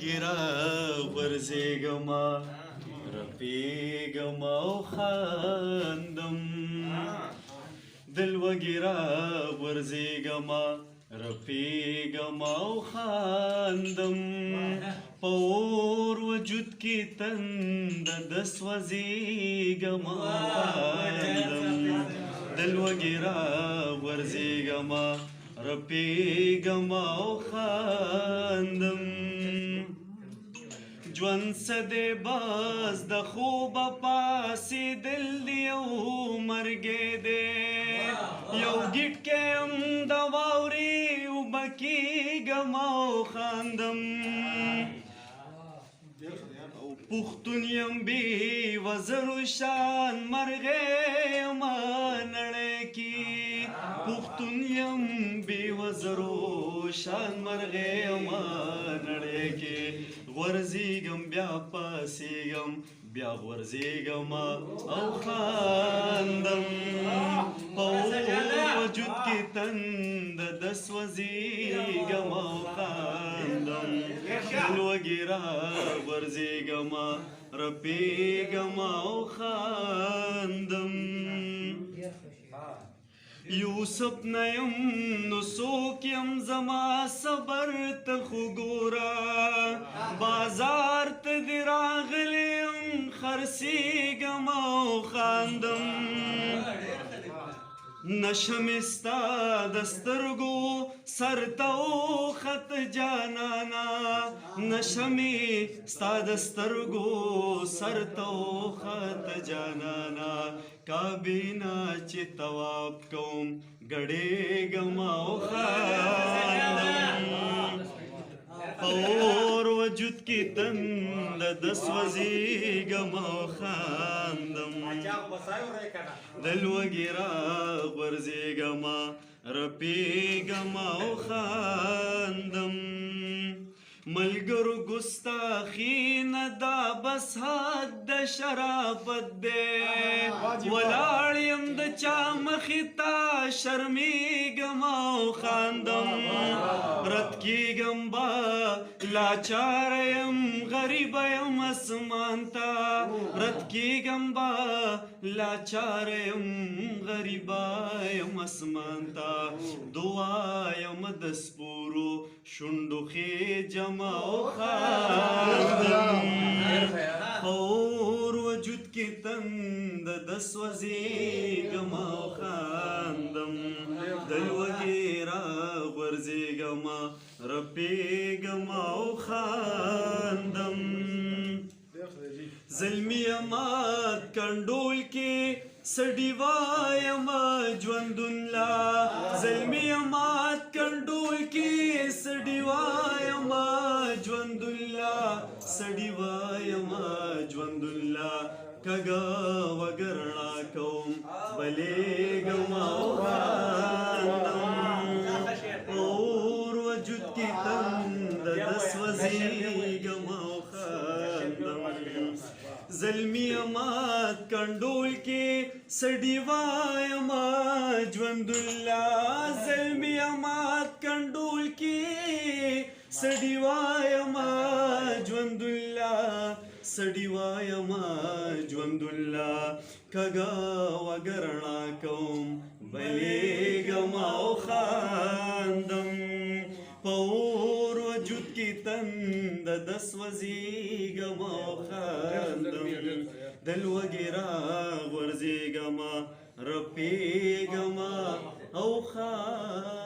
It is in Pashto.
गिरा ورزیگما رفیگما او خاندم دل وگیرا ورزیگما رفیگما او خاندم پور وجود کی تند دس وزیگما خاندم دل وگیرا ورزیگما رفیگما او خاندم ژوند څه دی باز د خوبه پاڅېدل دی او مرګی دی یو ګیټکی یم د واورې اوبه کېږم او خاندم پښتون یم بې وزرو شان مرغی یمه نړۍ کې پښتون یم بې وزرو شان مرغی یمه نړۍ کې غورځېږم بیا پاڅېږم بیا غورځېږم او خاندم په وجود کې تنده د سوځېږم او خاندم دل وګیرا غورځېږم رپېږم او خاندم یوسف نه یم نو څوک یم زما صبر ته خو ګوره بازار ته دې راغلی یم خرڅېږم او خاندم نشه مې ستا د سترګو سر ته وخت جانانا نشه مې ستا د سترګو سر ته وخت جانانا کابینا چې طواف کوم ګډېږم او خاندم اور وجود کی تنده د سوځېږم او خاندم دل وګیرا غورځېږم رپېږم او خاندم ملګرو ګستاخي نه دا بس حد د شرافت دی ولاړ یم د چا مخې ته شرمېږم او خاندم رد کېږم به لاچاره یم غریبه یم اسمان ته رد کېږم به لاچاره یم غریبه یم اسمان ته دعا یم د سپورو شونډو خېجم او خاندم اور وجود کې تنده د سوځېږم او خاندم دل وګیرا غورځېږم رپېږم او خاندم زلمی امات کنډول کې سړي وایم ژوندون لا زلمی امات کنډول کې سړي وایم ژوندون لا سړي وایم ژوندون لا کږه وګرڼه کوم بلېږم او خاندم اور وجود کې تنده د سوځېږم او خاندم زلمی امات کنډول کې سړي وایم ژوندون لا زلمی امات کنډول کې سړي وایم ژوندون لا سړي وایم ژوندون لا کږه وګرڼه کوم بلېږم او خاندم په اور وجود کې تنده د سوځېږم او خاندم دل وګیرا غورځېږم رپېږم او خاندم